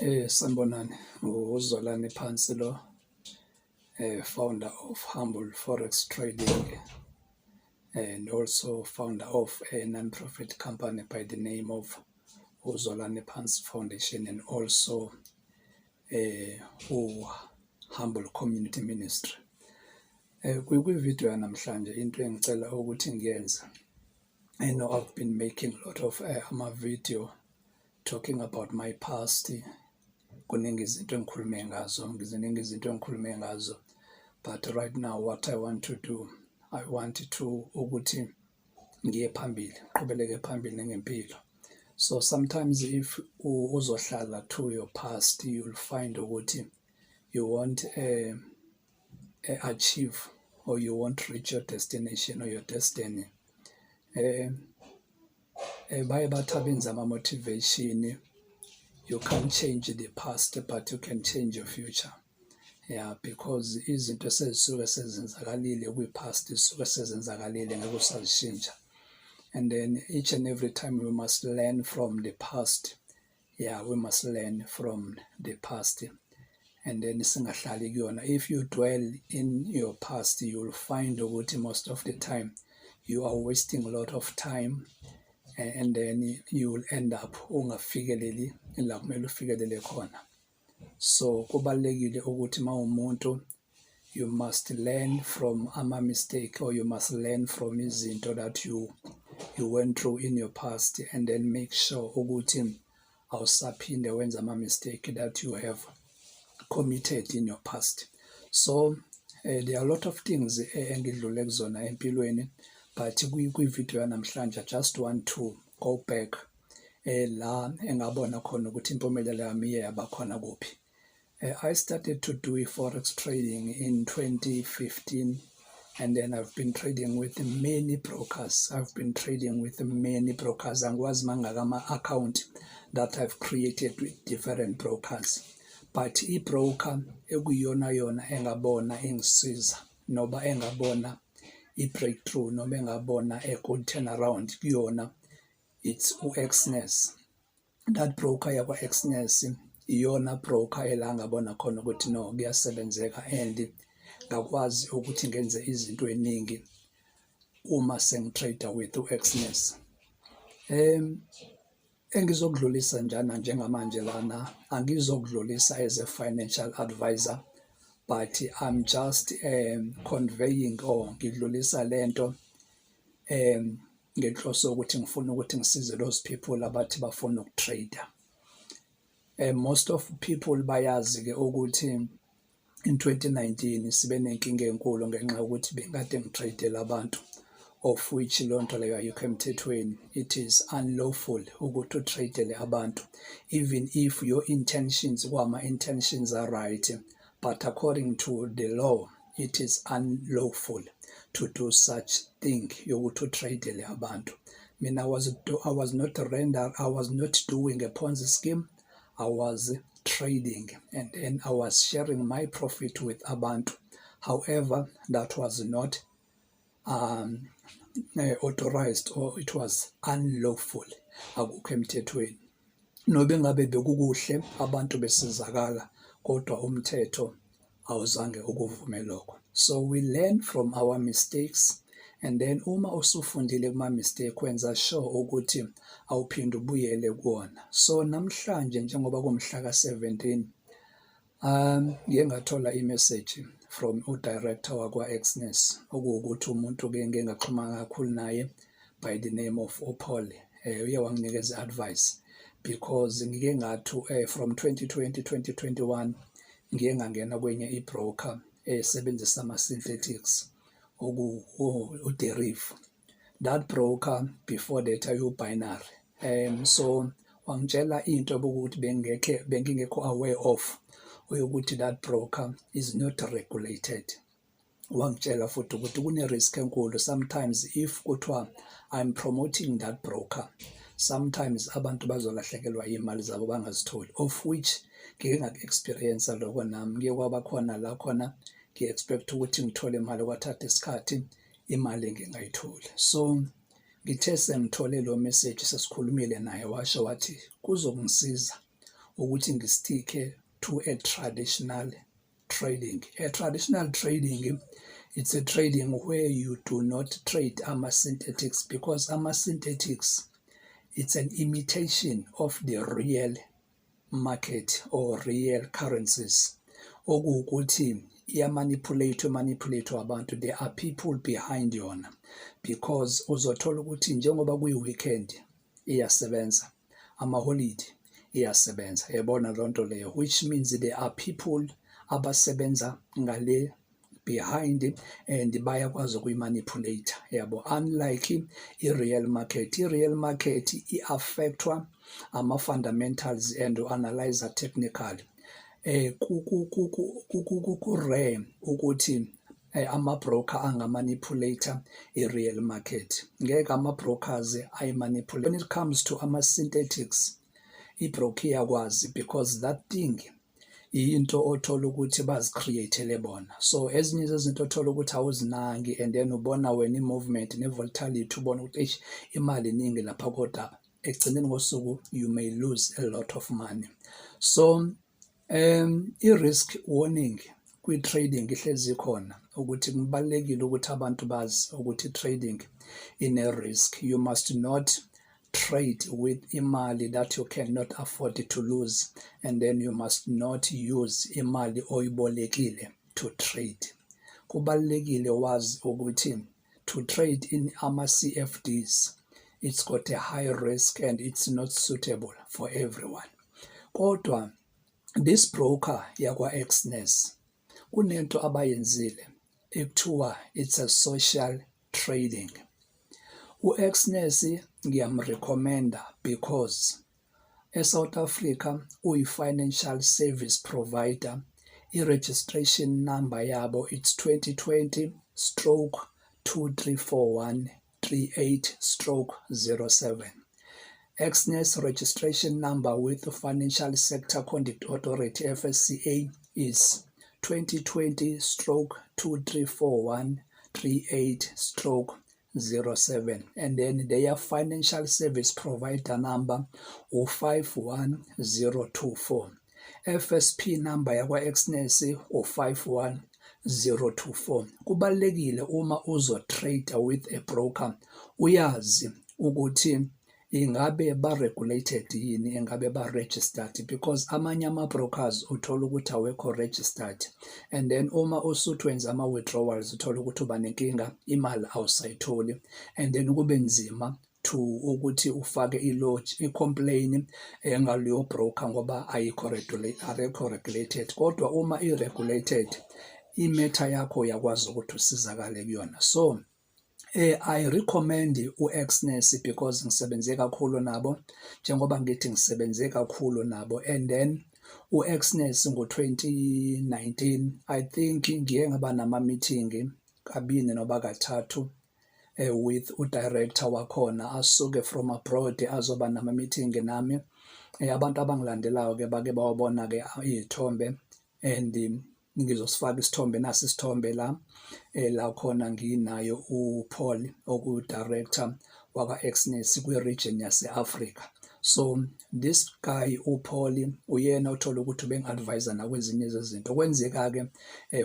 Sanibonani, uZolani Phansi lo, founder of Humble Forex Trading and also founder of a non-profit company by the name of uZolani Phansi Foundation and also Humble Community Ministry. Kwi-video yanamhlanje into engicela ukuthi ngiyenze. I know I've been making a lot of ama-video talking about my past. Kuningi izinto engikhulume ngazo, but right now what I want to do, I want to ukuthi ngiye phambili, qhubeleke phambili ngempilo. So sometimes if uzohlala to your past, you'll find ukuthi you won't achieve or you won't reach your destination or your destiny. Baye bathi abenza ama-motivation, you can't change the past, but you can change your future. Yeah, because izinto sezisuke sezenzakalile kwi-past, zisuke sezenzakalile ngeke usazishintsha. And then each and every time we must learn from the past. Yeah, we must learn from the past. And then singahlali kuyona. If you dwell in your past, you will find ukuthi most of the time you are wasting a lot of time, and then you will end up ungafikeleli la kumele ufikelele khona. So kubalekile ukuthi mawumuntu you must learn from ama mistake, or you must learn from izinto that you went through in your past, and then make sure ukuthi awusaphinde wenza ama mistake that you have committed in your past. So there are a lot of things engidlule kuzona empilweni, but kwi-video yanamhlanje I just want to go back la engabona khona ukuthi impumelelo yami iye yaba khona kuphi. I started to do forex trading in 2015, and then I've been trading with many brokers. Angikwazi mangaka ama-account that I've created with different brokers. But i-broker ekuyona yona engabona ingisiza, noba engabona i-breakthrough, noba engabona a good turnaround kuyona, it's Exness. That broker yakwa Exness iyona broker elangabona khona ukuthi no kuyasebenzeka and ngakwazi ukuthi ngenze izinto eziningi uma sengitrader with Exness. Engizokudlulisa njana njengamanje lana angizokudlulisa as a financial advisor, but I'm just conveying or ngidlulisa lento ngenhloso ukuthi ngifuna ukuthi ngisize those people abathi bafuna ukutrader. Most of people bayazi ke ukuthi in 2019 sibe nenkinga enkulu ngenxa ukuthi bengade ngitradela abantu, of which lonto leyo ayikho emthethweni. It is unlawful ukuthi utradele abantu, even if your intentions are right, but according to the law it is unlawful to do such thing yokuthi utradele abantu. Mina I was not doing a Ponzi scheme. I was trading, and then I was sharing my profit with abantu. However, that was not authorized, or it was unlawful. Akukho emthethweni. Nobe ngabe bekukuhle abantu besizakala, kodwa umthetho awuzange ukuvume lokho. So we learn from our mistakes, and then uma usufundile kuma mistake wenza sure ukuthi awuphinde ubuyele kuona. So namhlanje njengoba kumhla ka-17 ngiye ngathola i-message from u-director wakwa Exness, okuwukuthi umuntu ke ngeke ngaxhumana kakhulu naye by the name of Paul. Uye wanginikeza advice because ngike ngathi from 2020-2021 ngiye ngangena kwenye i-broker esebenzisa ama-synthetics derived. That broker before that ayu-binary. So wangitshela into ukuthi bengingekho aware of ukuthi that broker is not regulated. Wangitshela futhi ukuthi kune-risk enkulu. Sometimes if kuthiwa I'm promoting that broker, sometimes abantu bazolahlekelwa imali zabo bangazitholi, of which ngike ngaku-experience lokho nami. Ngike kwaba khona la khona ngi-expect ukuthi ngithole imali, kwathatha isikhathi imali ngingayitholi. So ngithe sengithole lo message, sesikhulumile naye, washo wathi kuzongisiza ukuthi ngisticke to a traditional trading. A traditional trading, it's a trading where you do not trade synthetics, because synthetics, it's an imitation of the real market or real currencies. Okuwukuthi manipulate abantu. There are people behind yona, because uzothola ukuthi njengoba kuyi-weekend iyasebenza, ama-holiday iyasebenza, yabona lonto leyo, which means there are people abasebenza ngale behind and bayakwazi ukuyimanipulate, yabo. Unlike i-real market, i-real market i-affectwa ama-fundamentals and analyzer technical. Ku-rare ukuthi ama-broker angamanipulator i-real market. Ngeke ama-brokers ayimanipulate. When it comes to ama-synthetics, i-broker iyakwazi, because that thing into othola ukuthi bazicreatele bona. So ezinye zezinto othola ukuthi awuzinangi, and then ubona wena i-movement ne-volatility, ubona ukuthi imali iningi lapha, kodwa ekugcineni kosuku you may lose a lot of money. So i-risk warning kwi-trading ihlezi khona, ukuthi kubalulekile ukuthi abantu bazi ukuthi trading ine-risk. You must not trade with imali that you cannot afford to lose, and then you must not use imali oyibolekile to trade. Kubalulekile wazi ukuthi to trade in ama-CFDs, it's got a high risk and it's not suitable for everyone. Kodwa this broker yakwa Exness kunento abayenzile ekuthiwa it's a social trading. U-Exness ngiyamrecommenda because eSouth Africa uyi-financial service provider. I-registration number yabo it's 2020-234138/07. Exness registration number with the Financial Sector Conduct Authority, FSCA, is 2020-234138/07, and then their financial service provider number 051024. FSP number yakwa Exness 051024. Kubalulekile uma uzo-trade with a broker uyazi ukuthi ingabe ba-regulated yini, ingabe ba-registered, because amanye ama-brokers uthola ukuthi awekho registered, and then uma usuthi wenza ama-withdrawals uthola ukuthi uba nenkinga, imali awusayitholi, and then kube nzima to ukuthi ufake i-complain ngaleyo broker ngoba ayikho regulated. Kodwa uma i-regulated, imetha yakho yakwazi ukuthi usizakale kuyona. So I recommend u-Exness because ngisebenze kakhulu nabo, njengoba ngithi ngisebenze kakhulu nabo. And then u-Exness ngo-2019 I think ngiye ngaba nama-meeting kabini noba kathathu with u-director wakhona asuke from abroad azoba nama-meeting nami. Abantu abangilandelayo-ke bake bawabona-ke iy'thombe, and ngizosifaka isithombe, nasi isithombe la khona nginayo uPaul oku-director wakwa-Exness kwi-region yase-Africa. So this guy uPaul uyena othola ukuthi ubengi-advisor nakwezinye zezinto. Kwenzeka-ke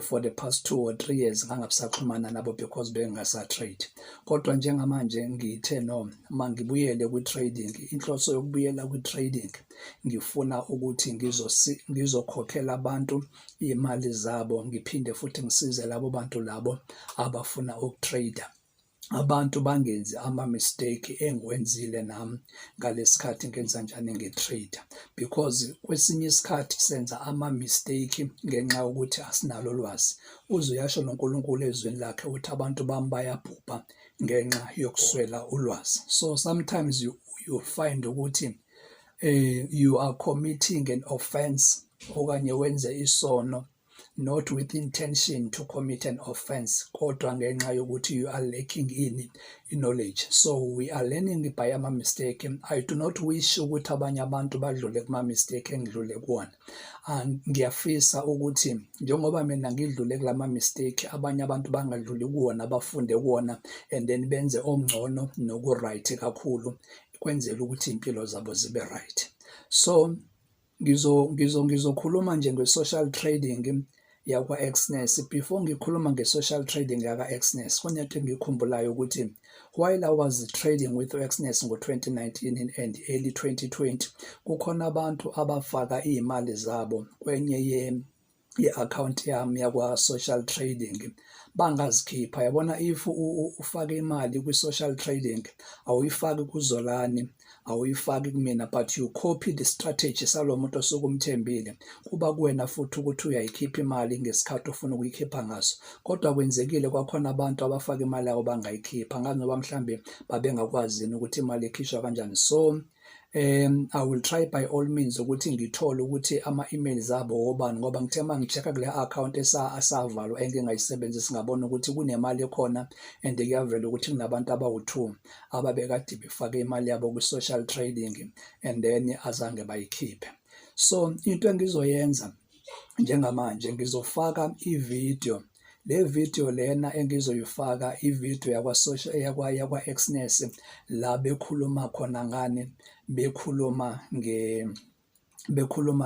for the past 2 or 3 years ngangabisaxhumana nabo because bengasa-trade. Kodwa njengamanje ngithe no, mangibuyele kwi-trading, inhloso yokubuyela kwi-trading ngifuna ukuthi ngizokhokhela abantu imali zabo, ngiphinde futhi ngisize labo bantu labo abafuna ukutrader. Abantu bangenzi ama-mistake engiwenzile nami ngalesikhathi ngenza njani nge-trade, because kwesinye isikhathi senza ama-mistake ngenxa yokuthi asinalo ulwazi. Uzuyasho noNkulunkulu ezweni lakhe ukuthi abantu bami bayabhubha ngenxa yokuswela ulwazi. So sometimes you find ukuthi you are committing an offense okanye wenze isono not with intention to commit an offense, kodwa ngenxa yokuthi you are lacking in knowledge. So we are learning by ama-mistake. I do not wish ukuthi abanye abantu badlule kuma-mistake engidlule kuwona. Ngiyafisa ukuthi njengoba mina ngidlule kulama-mistake, abanye abantu bangadluli kuwona, bafunde kuwona, and then benze ongcono noku-right kakhulu, kwenzela ukuthi impilo zabo zibe right. So Ngizokhuluma nje nge-social trading yakwa-Exness. Before ngikhuluma nge-social trading yakwa-Exness, kunento engikhumbulayo ukuthi while I was trading with Exness ngo-2019 and early 2020, kukhona abantu abafaka iy'mali zabo kwenye ye-akhawunti yami yakwa-social trading bangazikhipha. Yabona, if ufake imali kwi-social trading, awuyifaki kuzolani, awuyifaki kumina, but you copy the strategy salo muntu osuke umthembile. Kuba kuwena futhi ukuthi uyayikhipha imali ngesikhathi ofuna ukuyikhipha ngaso. Kodwa kwenzekile kwakhona abantu abafaka imali yabo bangayikhipha, ngazi noba mhlambe babengakwazi ukuthi imali ikhishwa kanjani. So I will try by all means ukuthi ngithole ukuthi ama-emails abo obani, ngoba ngithe uma ngi-check-a kule account esavalwa engingayisebenzisi, ngabona ukuthi kunemali ekhona and kuyavela ukuthi kunabantu abawu-2 ababekade befake imali yabo kwi-social trading and then azange bayikhiphe. So into engizoyenza njengamanje, ngizofaka ividiyo. Le video lena engizoyifaka ividiyo yakwa-Exness la bekhuluma khona ngani, bekhuluma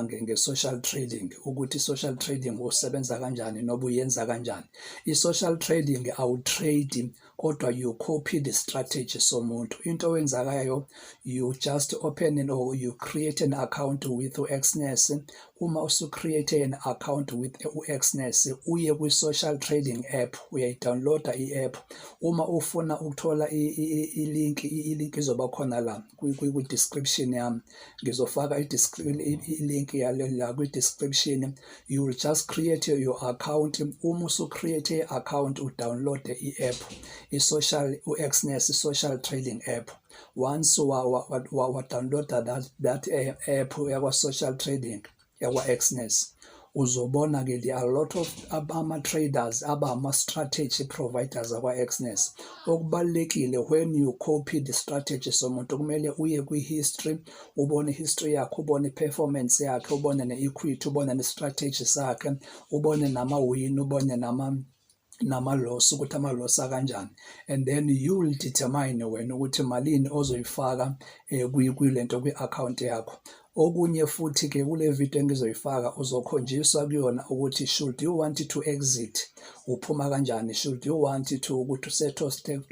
nge-social trading, ukuthi i-social trading usebenza kanjani noba uyenza kanjani. I-social trading awu-trade, kodwa you copy the strategy somuntu. Into owenzakayo, you just open or you create an account with Exness. Uma usu-create an account with Exness, uye kwi-social trading app, uyayi-downloada i-app. Uma ufuna ukuthola i-link izoba khona la kwi-description yami. Ngizofaka i-link yalo la kwi-description. You will just create your account. Uma usu-create i-account, udownload i-app, u-Exness social trading app. Once wa-downloada that app yakwa-social trading yakwa-Exness, uzobona ke there are a lot of ama-traders abama-strategy providers akwa-Exness. Okubalulekile, when you copy the strategy somuntu, kumele uye kwi-history, ubone history yakhe, ubone performance yakhe, ubone ne-equity, ubone ne-strategy sakhe, ubone nama-win, ubone nama-loss, ukuthi ama-loss akanjani, and then you will determine wena ukuthi malini ozoyifaka kwilento kwi-account yakho. Okunye futhi ke kule video engizoyifaka uzokhonjiswa kuyona ukuthi should you want to exit, uphuma kanjani, should you want to ukuthi usethe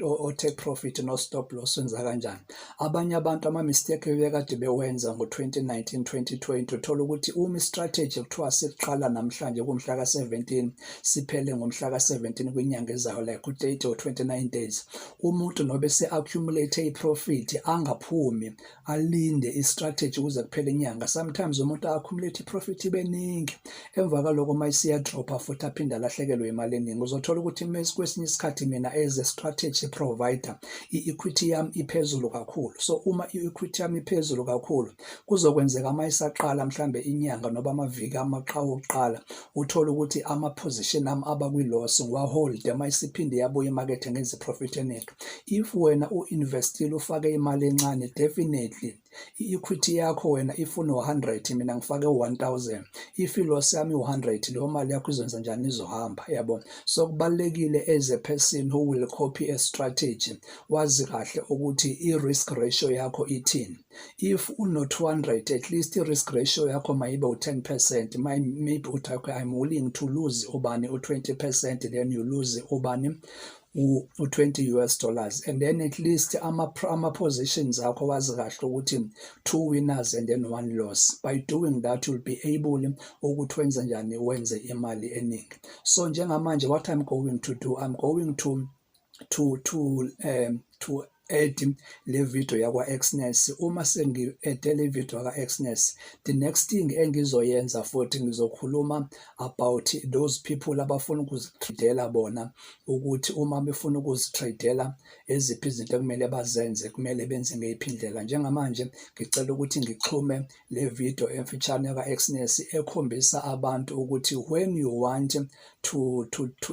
o-take profit no stop loss wenza kanjani. Abanye abantu ama-mistake bekade bewenza ngo-2019 2020, uthola ukuthi uma i-strategy kuthiwa siqala namhlanje kumhla ka-17 siphele ngomhla ka-17 kwinyanga ezayo, like u-30 or 29 days, umuntu nobe se-accumulate i-profit angaphumi, alinde i-strategy ukuze kuphele inyanga. Sometimes umuntu accumulate i-profit ibeningi, emva kaloko uma isiya-dropha futhi aphinde alahlekelwe imali eningi. Uzothola ukuthi kwesinye isikhathi mina as a strategy provider, i-equity yami iphezulu kakhulu. So uma i-equity yami iphezulu kakhulu, kuzokwenzeka uma isaqala mhlambe inyanga noba amaviki wokuqala, uthole ukuthi ama-position ami aba kwi-loss, ngiwaholde, uma isiphinde yabuya imakethe ngenza i-profit eningi. If wena u-investile ufake imali encane, definitely i-equity yakho wena ifuna 100, mina ngifake 1000, if i-loss yami 100, leyo mali yakho izwenza njani, izohamba, yabo. So kubalulekile as a person who will copy a strategy, wazi kahle ukuthi i-risk ratio yakho ithini. If uno-200, at least i-risk ratio yakho mayibe u-10%, maybe uthi I'm willing to lose ubani u-20%, then you lose ubani u-20 US dollars, and then at least ama-positions akho wazi kahle ukuthi 2 winners and then 1 loss. By doing that, you'll be able ukuthi wenze njani, wenze imali eningi. So njengamanje, what I'm going to do, I'm going to add le video yakwa-Exness. Uma sengi-ede le video yakwa-Exness, the next thing engizoyenza futhi ngizokhuluma about those people abafuna ukuzitradela bona, ukuthi uma befuna ukuzitradela eziphi izinto kumele bazenze, kumele benze ngeyiphi indlela. Njengamanje ngicela ukuthi ngixhume le video emfitshane yakwa-Exness ekhombisa abantu ukuthi when you want to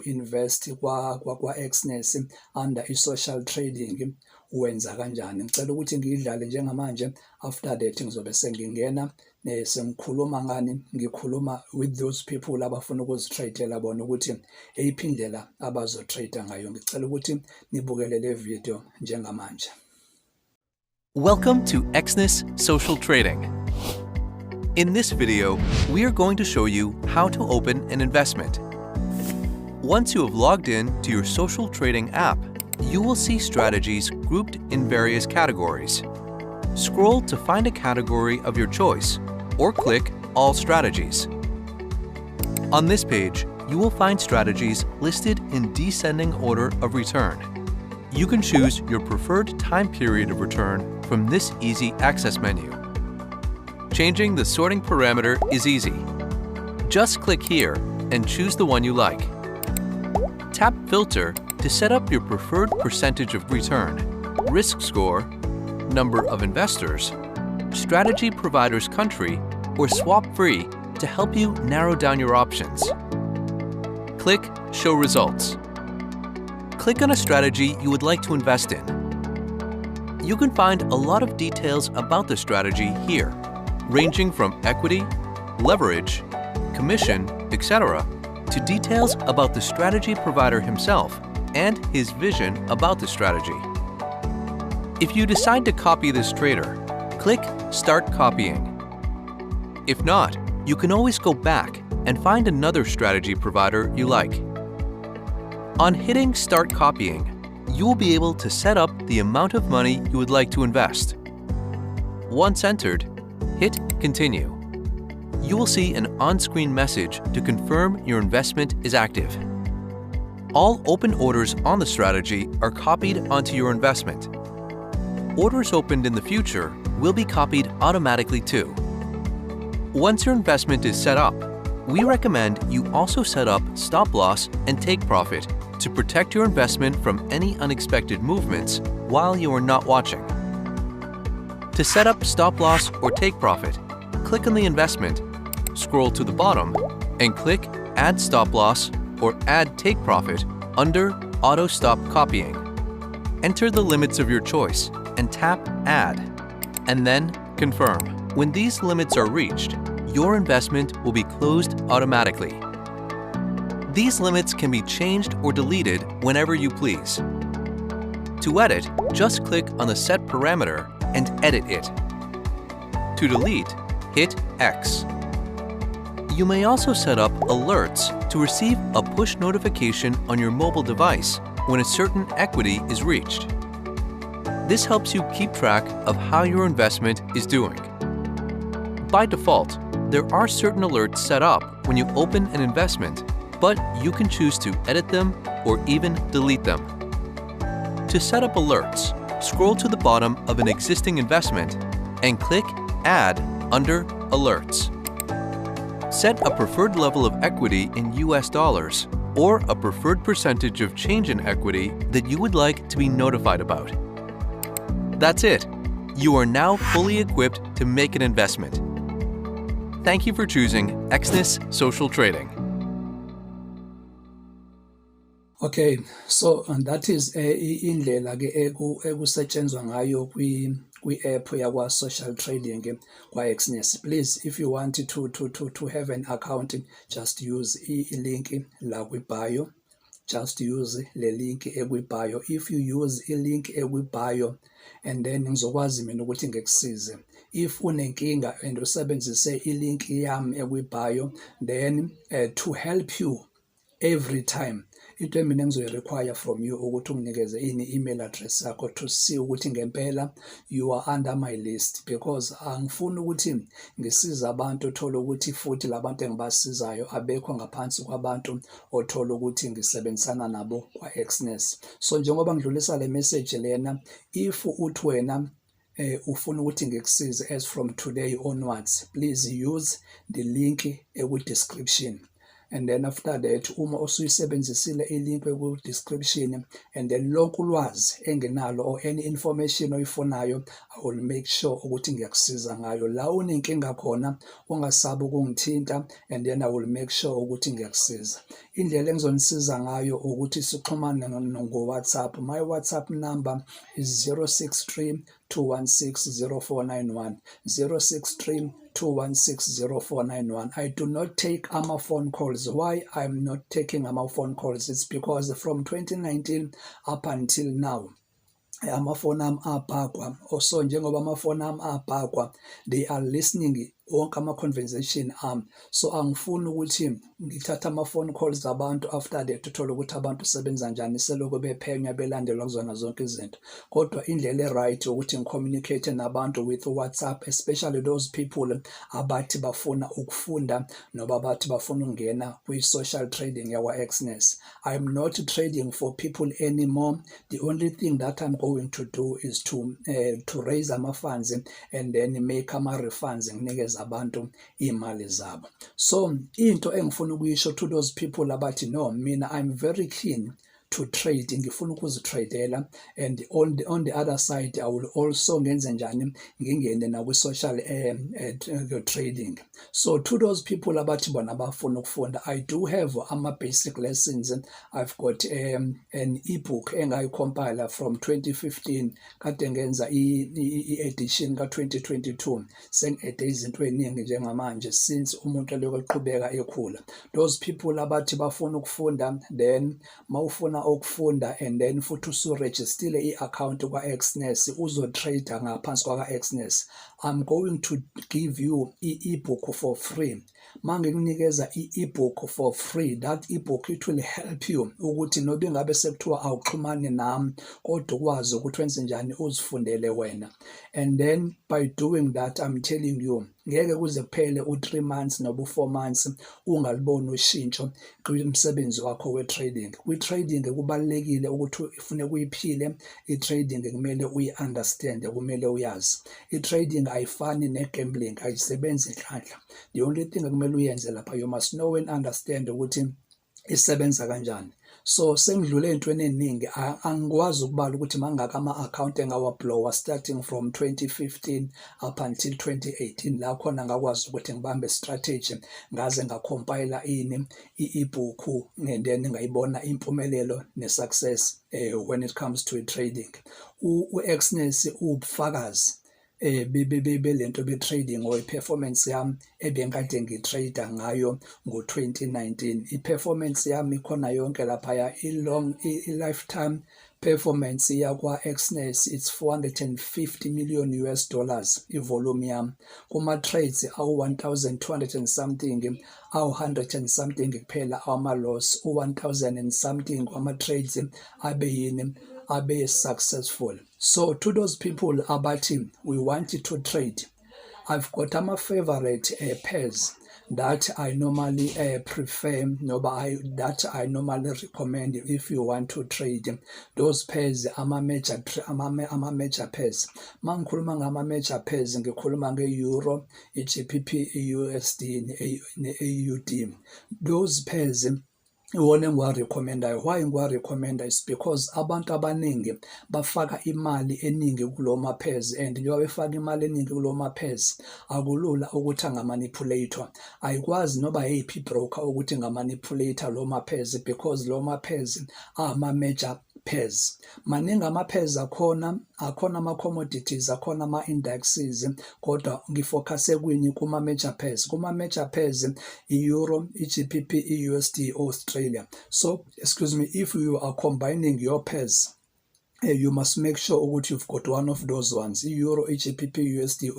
invest kwa-Exness under i-social trading wenza kanjani. Ngicela ukuthi ngiyidlale njengamanje, after that ngizobe sengingena sengikhuluma ngani, ngikhuluma with those people abafuna ukuzitradela bona ukuthi eyiphi indlela abazotrade ngayo. Ngicela ukuthi nibukele le video njengamanje. Welcome to Exness Social Trading. In this video, we are going to show you how to open an investment. Once you have logged in to your social trading app, you will see strategies grouped in various categories. Scroll to find a category of your choice, or click All Strategies. On this page, you will find strategies listed in descending order of return. You can choose your preferred time period of return from this easy access menu. Changing the sorting parameter is easy. Just click here and choose the one you like. Tap Filter to set up your preferred percentage of return, risk score, number of investors, strategy provider's country, or swap-free to help you narrow down your options. Click Show Results. Click on a strategy you would like to invest in. You can find a lot of details about the strategy here, ranging from equity, leverage, commission, etc., to details about the strategy provider himself and his vision about the strategy. If you decide to copy this trader, click Start Copying. If not, you can always go back and find another strategy provider you like. On hitting Start Copying, you will be able to set up the amount of money you would like to invest. Once entered, hit Continue. You will see an on-screen message to confirm your investment is active. All open orders on the strategy are copied onto your investment. Orders opened in the future will be copied automatically too. Once your investment is set up, we recommend you also set up stop loss and take profit to protect your investment from any unexpected movements while you are not watching. To set up stop loss or take profit, click on the investment, scroll to the bottom, and click Add Stop Loss or Add Take Profit under Auto Stop Copying. Enter the limits of your choice and tap Add, and then Confirm. When these limits are reached, your investment will be closed automatically. These limits can be changed or deleted whenever you please. To edit, just click on the Set Parameter and edit it. To delete, hit X. You may also set up alerts to receive a push notification on your mobile device when a certain equity is reached. This helps you keep track of how your investment is doing. By default, there are certain alerts set up when you open an investment, but you can choose to edit them or even delete them. To set up alerts, scroll to the bottom of an existing investment and click Add under Alerts. Set a preferred level of equity in US dollars or a preferred percentage of change in equity that you would like to be notified about. That's it. You are now fully equipped to make an investment. Thank you for choosing Exness Social Trading. Okay, so and that is indlela ke ekusetshenzwa ngayo kwi-app yakwa social trading kwa Exness. Please, if you want to have an account, just use i-link la kwi-bio. Just use le link ekwi-bio. If you use i-link ekwi-bio, and then ngizokwazi mina ukuthi ngikusize. If unenkinga and usebenzise i-link yami ekwi-bio, then to help you every time, into emina engizoyi-require from you ukuthi unginikeze email address yakho to see ukuthi ngempela you are under my list, because angifuni ukuthi ngisize abantu othola ukuthi futhi labantu engibasizayo abekho ngaphansi kwabantu othola ukuthi ngisebenzisana nabo kwa Exness. So njengoba ngidlulisa le message lena, if uthi wena ufuna ukuthi ngikusize as from today onwards, please use the link eku-description. And then after that, uma usuyisebenzisile i-link ku-description, and then lonke ulwazi engenalo or any information oyifunayo, I will make sure ukuthi ngiyakusiza ngayo. La unenkinga khona ungasabi ukungithinta, and then I will make sure ukuthi ngiyakusiza. Indlela engizonisiza ngayo ukuthi sixhumane ngo-WhatsApp. My WhatsApp number is 063 216 0491 063 216-0491. I do not take phone calls. Why I'm not taking phone calls? It's because from 2019 up until now, amafoni ami abhakwa. Also njengoba amafoni ami abhakwa, they are listening wonke ama-conversation ami. So angifuni ukuthi ngithathe ama-phone calls abantu after that uthole ukuthi abantu sebenza njani selokhu bephenya belandelwa kuzona zonke izinto. Kodwa indlela e-right ukuthi ngi-communicate nabantu with WhatsApp, especially those people abathi bafuna ukufunda noba bathi bafuna ukungena kwi-social trading yakwa-Exness. I'm not trading for people anymore. The only thing that I'm going to do is to raise ama-funds and then make ama-refunds nginikeze abantu imali zabo. So into engifuna ukuyisho to those people abathi no, mina I'm very keen to trade, ngifuna ukuzitradela, and on the other side I will also ngenze njani ngingene na kwi-social trading. So to those people abathi bona bafuna ukufunda, I do have ama-basic lessons. I've got an ebook engayicompile from 2015 kade ngenza i-edition ka-2022 sengi-ede izinto eziningi njengamanje since umuntu aloko eqhubeka ekhula. Those people abathi bafuna ukufunda, then mawufuna ukufunda and then futhi usurejistile i-account kwa-Exness uzotrader ngaphansi kwa-Exness, I'm going to give you i-ebook for free. Mangikunikeza i-ebook for free, that ebook it will help you ukuthi noba ingabe sekuthiwa awuxhumane nami kodwa ukwazi ukuthi wenze njani uzifundele wena. And then by doing that, I'm telling you, ngeke kuze kuphele u3 months noba u4 months ungaliboni ushintsho kumsebenzi wakho we-trading. Kwi-trading kubalulekile ukuthi ufune kuyiphile i-trading, kumele uyi-understand, kumele uyazi. I-trading ayifani ne-gambling, ayisebenzi nhlanhla. The only thing kumele uyenze lapha, you must know and understand ukuthi isebenza kanjani. So sengidlule entweni eningi, angikwazi ukubala ukuthi mangaka ama-account engawablowa starting from 2015 up until 2018. La khona ngakwazi ukuthi ngibambe strategy, ngaze ngacompile i-ebook, and then ngayibona impumelelo ne-success when it comes to trading. U-Exness ubufakazi belento be-trading or i-performance yami ebengikade ngitrader ngayo ngo-2019. I-performance yami ikhona yonke laphaya, i-lifetime performance yakwa-Exness, it's $450 million US dollars ivolume yami. Kuma-trades awu-1,200 and something, awu-100 and something kuphela ama-loss, u-1,000 and something kwama-trades abe successful. So to those people abathi we want to trade, I've got my favorite pairs that I normally prefer, that I normally recommend if you want to trade. Those pairs ama-major pairs. Mangikhuluma ngama-major pairs ngikhuluma nge-Euro, i-GBP, i-USD, ne-AUD. Those pairs iwona engiwarecomendayo. Why ngiwarecommenda is because abantu abaningi bafaka imali eningi kulo ma-pairs, and njengoba befaka imali eningi kulo ma-pairs akulula ukuthi angamanipulator. Ayikwazi noba yiphi broker ukuthi ngamanipulator lo ma-pairs, because lo ma-pairs ama-major pairs. Maningi ama-pairs akhona ama-commodities, akhona ama-indexes, kodwa ngifocuse kwini kuma-major pairs. Kuma-major pairs i-Euro, i-GBP, i-USD, Australia. So excuse me, if you are combining your pairs, you must make sure ukuthi you've got one of those ones, Euro, GBP, USD,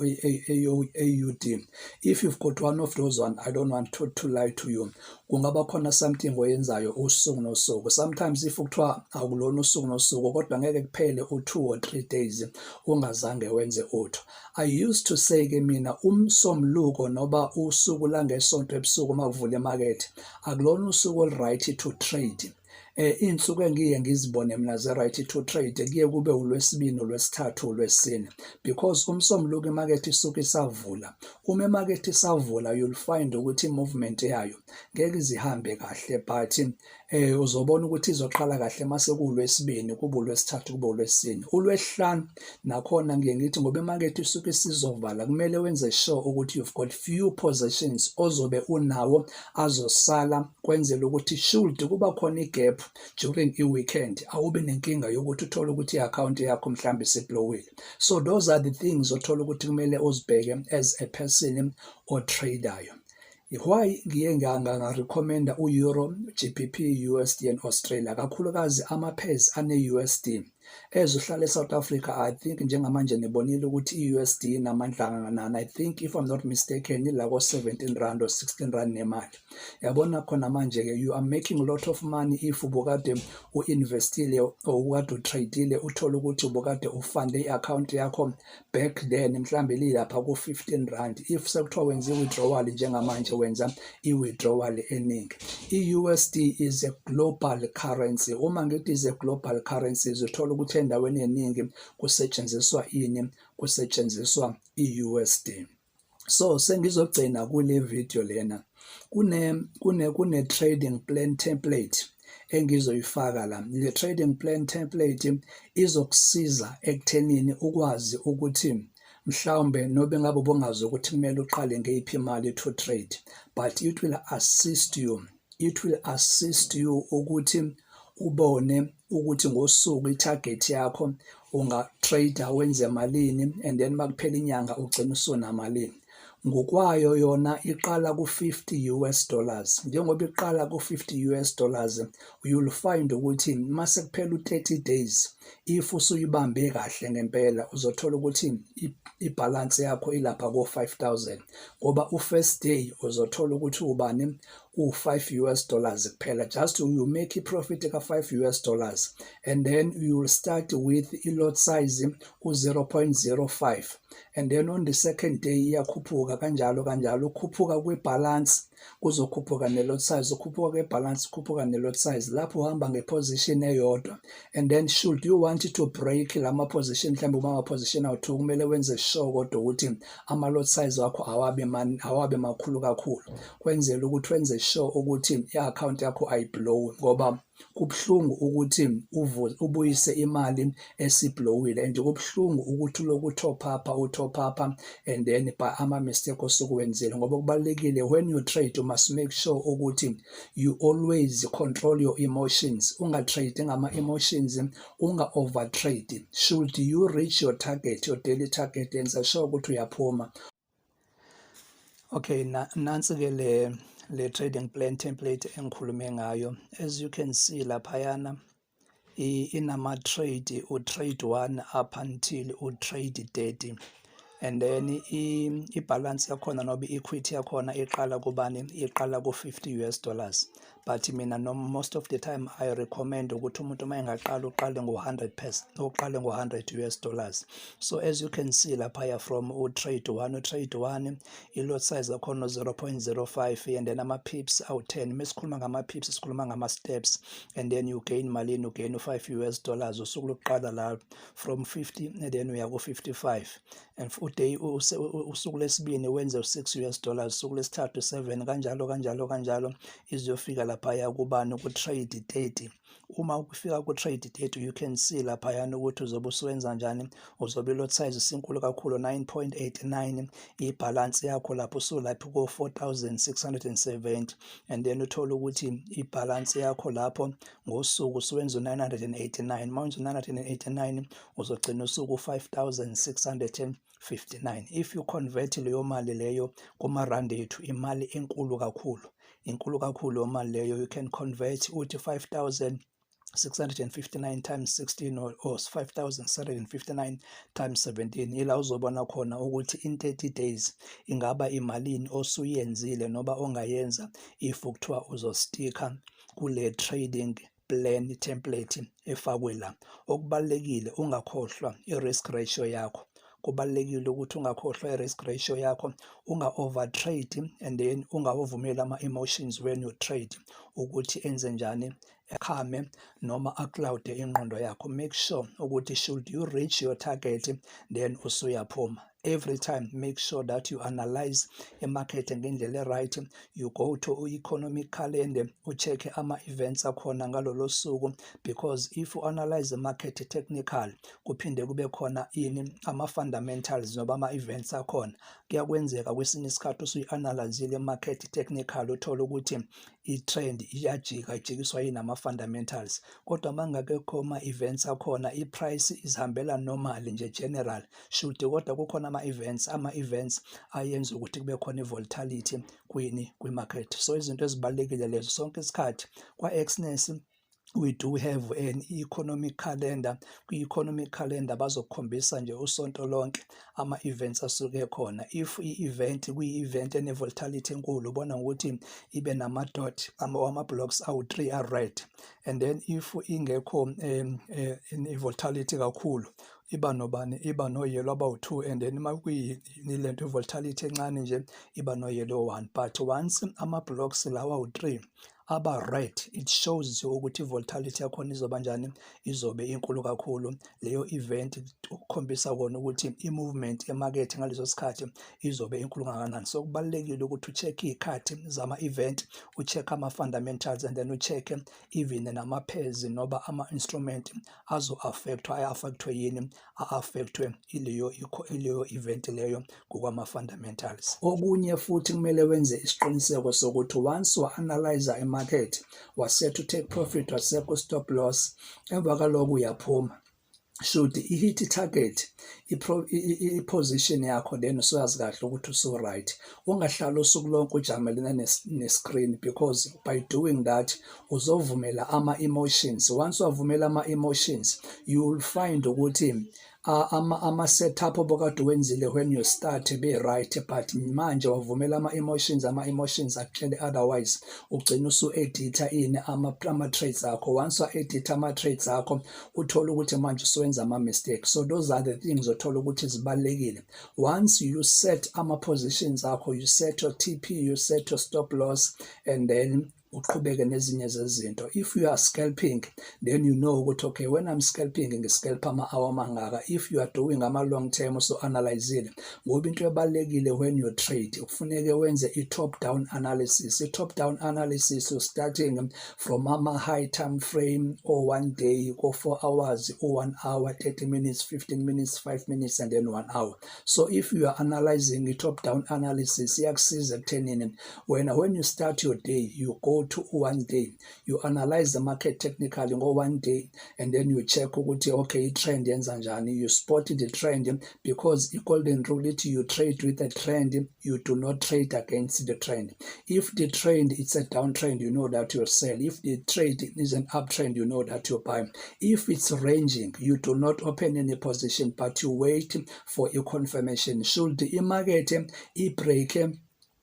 AUD. If you've got one of those ones, I don't want to lie to you. Kungaba khona something oyenzayo usuku nosuku. Sometimes if kuthiwa akulona usuku nosuku kodwa ngeke kuphele u2 or 3 days ungazange wenze utho. I used to say ke mina umsombuluko noba usuku langesonto ebusuku makuvula emarket akulona usuku ol-right to trade. Insuku engiye ngizibone mina ze-right to trade kuye kube uLwesibini, uLwesithathu, uLwesine, because umsombuluko imarket isuke isavula. Uma imarket isavula you'll find ukuthi i-movement yayo ngeke izihambe kahle, but uzobona ukuthi izoqala kahle mase kuLwesibini, kube uLwesithathu, kube uLwesine. uLwesihlanu nakhona ngiye ngithi ngoba imarket isuke isizovala kumele wenze sure ukuthi you've got few positions ozobe unawo azosala kwenzela ukuthi should kuba khona igap during i-weekend awube nenkinga yokuthi uthole ukuthi i-account yakho mhlambe isiblowile. So those are the things othola ukuthi kumele uzibheke as a person or trader. Why ngiye nga-recommenda u-Euro, GBP, USD and Australia, kakhulukazi ama-pairs ane-USD. Uhlala eSouth Africa, I think njengamanje nibonile ukuthi i-USD inamandla kangakanani. I think if I'm not mistaken ila ko 17 rand or 16 rand nemali. Yabona khona manje ke you are making a lot of money if ubukade uinvestile or ukade utradeile uthola ukuthi ubukade ufande i-account yakho back then mhlambe lilapha ku 15 rand. If sekuthiwa wenza i-withdrawal njengamanje wenza i-withdrawal eningi. I-USD is a global currency. Uma ngithi is a global currency uthola ukuthi endaweni eningi kusetshenziswa ini? Kusetshenziswa i-USD. So sengizogcina kule video lena kune trading plan template engizoyifaka la. Le trading plan template izokusiza ekuthenini ukwazi ukuthi mhlawumbe nobe ngabe ubongazi ukuthi kumele uqale ngeyiphi imali to trade, but it will assist you ukuthi ubone ukuthi ngosuku itarget yakho ungatrader wenze malini and then makuphela inyanga ugcina usunamalini. Ngokwayo yona iqala ku-50 US dollars. Njengoba iqala ku-50 US dollars, you'll find ukuthi mase kuphela u-30 days if usuyibambe kahle ngempela uzothola ukuthi ibalance yakho ilapha ko-5,000 ngoba u-first day uzothola ukuthi ubani u-5 US dollars kuphela. Just you make i-profit ka-5 US dollars and then you will start with i-lot size u-0.05 and then on the second day iyakhuphuka kanjalo ukhuphuka kwe-balance kuzokhuphuka ne-lot size, ukhuphuka kwe-balance ukhuphuka ne-lot size. Lapho uhamba ngeposition eyodwa and then should you want to break lama position mhlawumbe uma position awu2 kumele wenze sure kodwa ukuthi ama-lot size wakho awabe makhulu kakhulu, kwenzela ukuthi wenze sure ukuthi i-account yakho ayiblow ngoba kubhlungu ukuthi ubuyise imali esiblowile and kubhlungu ukuthi uloku top up and then ama mistake osukwenzile. Ngoba kubalekile when you trade you must make sure ukuthi you always control your emotions. Ungatrade ngama emotions, unga overtrade. Should you reach your target, your daily target, yenza sure ukuthi uyaphuma. Okay, nansi ke le trading plan template engikhulume ngayo. As you can see laphayana inama trade, trade 1 up until trade 30 and then i-balance yakhona noba i-equity yakhona iqala kubani? Iqala ku-50 US dollars. But mina most of the time I recommend ukuthi umuntu uma engaqala uqale ngo-100%, uqale ngo-100 US dollars. So as you can see laphaya from trade 1 i-lot size yakhona 0.05 and then ama-pips awu-10. Mesikhuluma ngama-pips sikhuluma ngama-steps and then you gain malini? Ugain u-5 US dollars usuku lokuqala la from 50 and then uya ku-55 and usuku lesibini wenze u-6 US dollars, usuku lesithathu 7 kanjalo izofika laphaya kubani? Ku-trade 30. Uma ukufika ku-trade 30 you can see laphayana ukuthi uzobe usuwenza njani. Uzobe lot size sinkulu kakhulu 9.89, ibalance yakho lapho usulapho ku-4,670 and then uthola ukuthi ibalance yakho lapho ngosuku usuwenza 989. Manje 989 uzogcina usuku 5,659. If you convert leyo mali leyo kumarandi ethu imali enkulu kakhulu mali leyo. You can convert uthi 5,659 times 16 or 5,659 times 17. Ila uzobona khona ukuthi in 30 days ingaba imalini osuyenzile noba ongayenza if kuthiwa uzosticka kule trading plan template efakwe la. Okubalekile ungakhohlwa i-risk ratio yakho. Kubalekile ukuthi ungakhohlwa i-risk ratio yakho, unga overtrade and then ungavumeli ama-emotions when you trade ukuthi enze njani? Ekhame noma acloude ingqondo yakho. Make sure ukuthi should you reach your target then usuyaphuma. Every time make sure that you analyze a market ngendlela right. You go to economic calendar, ucheck ama-events akhona ngalolo suku, because if you analyze the market technical kuphinde kube khona ama-fundamentals noba ama-events akhona, kuyakwenzeka kwesinye isikhathi usuyi-analyzile market technical uthola ukuthi i-trend ijikiswa ama-fundamentals, kodwa mangakekho ama-events akhona i-price izihambela normal nje general should kodwa kukhona ama-events ayenza ukuthi kube khona i-volatility kwi-market. So izinto ezibalekile lezo sonke isikhathi kwa-Exness we do have an economic calendar. Kwi-economic calendar bazokhombisa nje usonto lonke ama-events asuke khona. If i-event kwi-event ene-volatility enkulu ubona ngokuthi ibe nama-dot ama-blocks awu-3 are-red, and then if ingekho i-volatility kakhulu iba nobani, iba no-yellow abawu-2, and then uma kuyilento i-volatility encane nje iba no-yellow 1. But once ama-blocks lawa awu-3 aba red, it shows you ukuthi i-volatility yakhona izoba njani, izobe inkulu kakhulu. Leyo event ukukhombisa kona ukuthi i-movement emarket ngaleso sikhathi izobe inkulu kangakanani. So kubalulekile ukuthi ucheck iy'khathi zama-event, ucheck ama-fundamentals, and then ucheck even nama-pairs noba ama-instrument affectwe yini, affectwe ileyo event leyo ngokwama-fundamentals. Okunye futhi kumele wenze isiqiniseko sokuthi once wa-analyze market, waset to take profit, waset ku stop loss, emva kaloko uyaphuma. Should i-hit target i-position yakho, then usuyazi kahle ukuthi usu-right. Ungahlali usuku lonke ujamelene ne-screen, because by doing that uzovumela ama-emotions. Once wavumela ama-emotions, you will find ukuthi ama-setup obokade wenzile when you start be-right, but manje wavumela ama-emotions akutshele otherwise, ugcina usu-editha ini ama-trades akho. Once wa-editha ama-trades akho uthola ukuthi manje usuwenza ama-mistakes. So those are the things othola ukuthi zibalulekile. Once you set ama-positions akho, you set your TP, you set your stop loss, and then uqhubeke nezinye zezinto. If you are scalping, then you know ukuthi okay, when I'm scalping ngiscalp ama-hour mangaka. If you are doing ama-long term, so analyze ngoba into ebalulekile when you trade kufuneke wenze i-top down analysis. I-top down analysis starting from ama-high time frame, or 1 day, or 4 hours, or 1 hour, 30 minutes, 15 minutes, 5 minutes, and then 1 hour. So if you are analyzing i-top down analysis, iyakusiza ekuthenini when you start your day, you go to 1 day, you analyze the market technically go 1 day, and then you check ukuthi okay, trend yenza njani. You spot the trend, because the golden rule is you trade with the trend, you do not trade against the trend. If the trend is a downtrend, you know that you sell. If the trade is an uptrend, you know that you buy. If it's ranging, you do not open any position, but you wait for a confirmation. Should the market break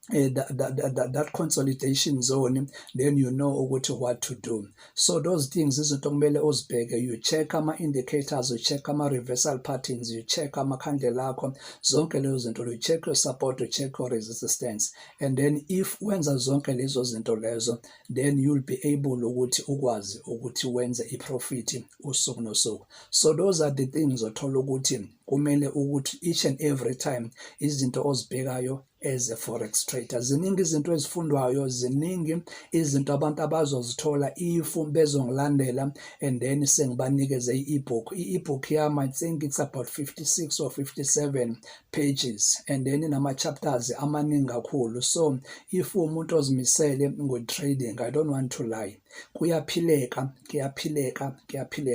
that consolidation zone, then you know what to do. So those things izinto kumele uzibheke. You check ama-indicators, you check ama-reversal patterns, you check ama-candle akho, zonke lezo zinto. You check your support, you check your resistance, and then if wenza zonke lezo zinto lezo, then you'll be able ukuthi ukwazi ukuthi wenze i-profit usuku nosuku. So those are the things othola ukuthi kumele ukuthi each and every time izinto ozibhekayo as a forex trader. Ziningi izinto ezifundwayo, ziningi izinto abantu abazozithola if bezongilandela, and then sengibanikeze i-ebook. I-ebook yami, I think it's about 56 or 57 pages, and then inama-chapters amaningi kakhulu. So if umuntu ozimisele ngo-trading, I don't want to lie, kuyaphileka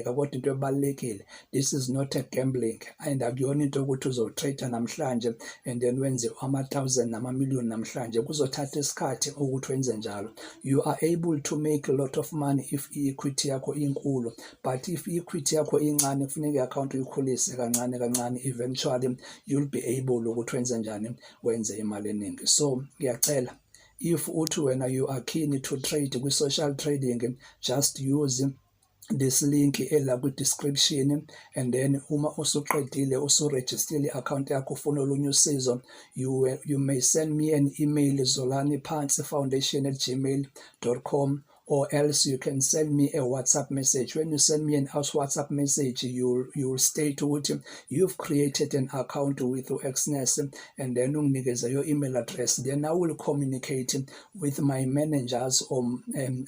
kodwa into ebalulekile, this is not a gambling, and akuyona into ukuthi uzotrade namhlanje and then wenze ama-1,000 nama-million namhlanje. Kuzothatha isikhathi ukuthi wenze njalo. You are able to make a lot of money if i-equity yakho inkulu, but if i-equity yakho incane kufuneka i-account uyikhulise kancane, eventually you'll be able ukuthi wenze njani, wenze imali eningi. So ngiyacela, if uthi wena you are keen to trade with social trading, just use this link ela ku-description, and then uma usuqedile usurejistile i-account yakho ufuna olunye usizo, you may send me an email, zolaniphantsi@gmail.com, or else you can send me a WhatsApp message. When you send me an WhatsApp message, you'll state ukuthi you've created an account with Exness, and then unginikeza your email address. Then I will communicate with my managers or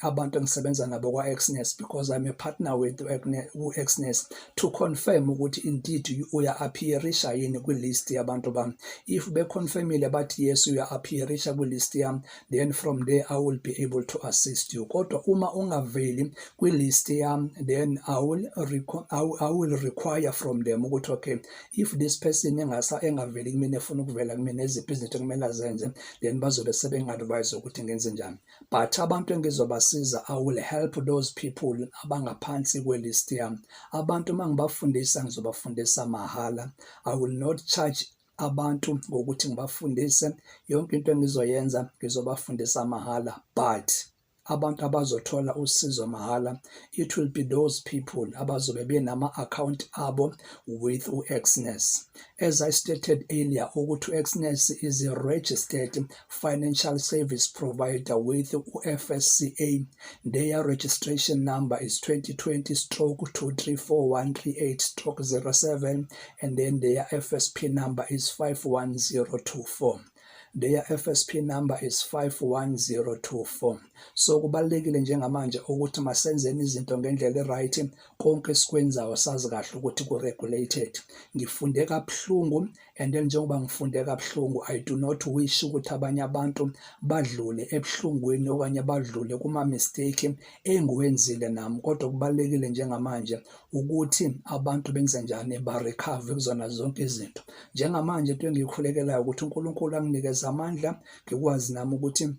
abantu engisebenza nabo kwa-Exness, because I'm a partner with Exness, to confirm ukuthi indeed uya-appearisha yini kwi-list yabantu bami. If beconfirmile bathi yes, uya-appearisha kwi-list yami, then from there I will be able to assist you. kodwa uma ungaveli kwi-list yami, then I will require from them ukuthi okay, if this person engaveli kumina efuna ukuvela kumina, eziphi izinto ekumele azenze, then bazobe sebengi-advise ukuthi ngenze njani. But abantu engizobasiza, I will help those people abangaphansi kwe-list yami. Abantu uma ngibafundisa ngizobafundisa mahhala. I will not charge abantu ngokuthi ngibafundise. Yonke into engizoyenza ngizobafundisa mahhala, but abantu abazothola usizo mahhala, it will be those people abazobe benama-account abo with u-Exness. As I stated earlier, ukuthi u-Exness is a registered financial service provider with u-FSCA. Their registration number is 2020-234-138-07, and then their FSP number is 51024. Their FSP number is 51024. So kubalekile njengamanje ukuthi masenzeni izinto ngendlela right, konke sikwenzayo sazi kahle ukuthi ku-regulated. Ngifunde kabuhlungu, and then njengoba ngifunde kabuhlungu, I do not wish ukuthi abanye abantu badlule ebuhlungwini okanye badlule kuma-mistake engiwenzile nami. Kodwa kubalekile njengamanje ukuthi abantu benze njani, ba-recover kuzona zonke izinto. Njengamanje into engiyikhulekelayo ukuthi uNkulunkulu anginikeze amandla, ngikwazi nami ukuthi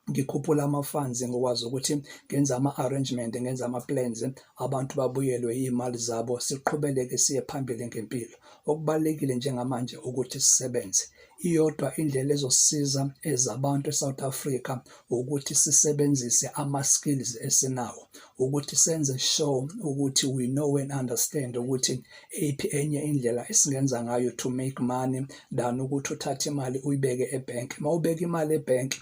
ngikhuphula ama-funds, ngikwazi ukuthi ngenze ama-arrangement, ngenze ama-plans, abantu babuyelwe iy'mali zabo, siqhubeleke siye phambili ngempilo. Okubalulekile njengamanje ukuthi sisebenze. Iyodwa indlela ezosisiza ezabantu eSouth Africa ukuthi sisebenzise ama-skills esinawo, ukuthi senze sure ukuthi we know and understand ukuthi iphi enye indlela esingenza ngayo to make money than ukuthi uthathe imali uyibeke ebhenki. Uma ubeka imali ebhenki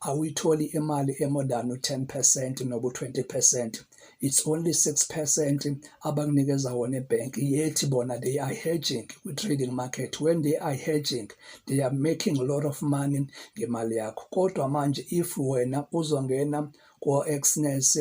awuyitholi imali more than 10% nobu 20%. It's only 6% abanginikeza wona ebhenki. Yet bona they are hedging with trading market. When they are hedging, they are making a lot of money ngemali yakho. Kodwa manje if wena uzongena ko-Exness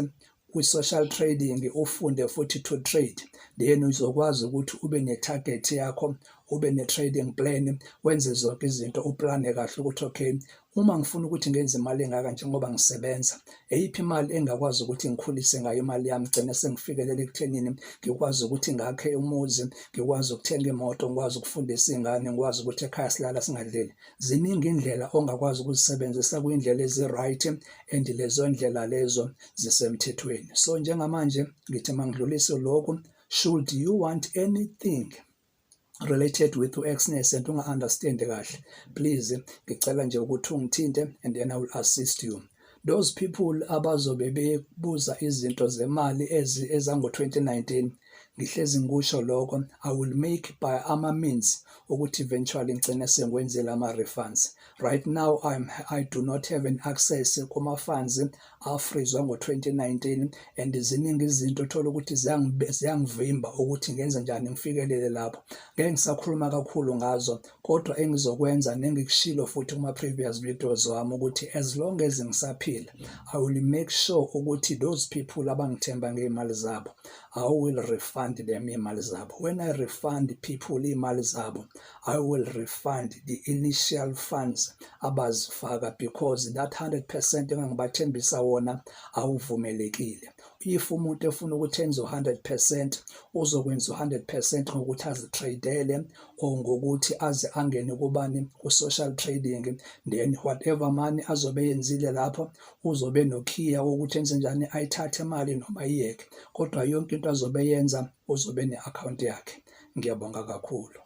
kwi-social trading ufunde futhi to trade, then uzokwazi ukuthi ube ne-target yakho, ube ne-trading plan, wenze zonke izinto, uplane kahle ukuthi okay, uma ngifuna ukuthi ngenze imali engaka njengoba ngisebenza, eyiphi imali engakwazi ukuthi ngikhulise ngayo imali yami, gcine sengifikelele ekuthenini ngikwazi ukuthi ngakhe umuzi, ngikwazi ukuthenga imoto, ngikwazi ukufundisa ingane, ngikwazi ukuthi ekhaya silala singadleli. Ziningi indlela ongakwazi ukuzisebenzisa kuyindlela ezi-right, and lezo ndlela lezo zisemthethweni. So njengamanje ngithi mangidlulise lokhu, should you want anything related with u-Exness and unga-understand kahle, please ngicela nje ukuthi ungithinte and then I will assist you. Those people abazobe bebuza izinto zemali ezango-2019, ngihlezi ngikusho lokho, I will make by ama-means ukuthi eventually ngicine sengikwenzile ama-refunds. Right now I do not have an access kuma-funds afrizwa ngo-2019, and ziningi izinto thola ukuthi ziyangivimba ukuthi ngenze njani ngifikelele lapho. Ngeke ngisakhuluma kakhulu ngazo, kodwa engizokwenza nengikushilo futhi kuma-previous videos wami ukuthi as long as ngisaphila, I will make sure ukuthi those people abangithemba ngey'mali zabo, I will refund them imali zabo. When I refund people imali zabo, I will refund the initial funds abazifaka, because that 100% engangibathembisa wona awuvumelekile. If umuntu efuna ukuthi enze 100%, uzokwenza 100% ngokuthi azitradele or ngokuthi aze angene kubani ku-social trading, then whatever money azobe yenzile lapho uzobe nokhiya ukuthi enze njani, ayithathe imali noma iyeke, kodwa yonke into azobe yenza uzobe ne-account yakhe. Ngiyabonga kakhulu.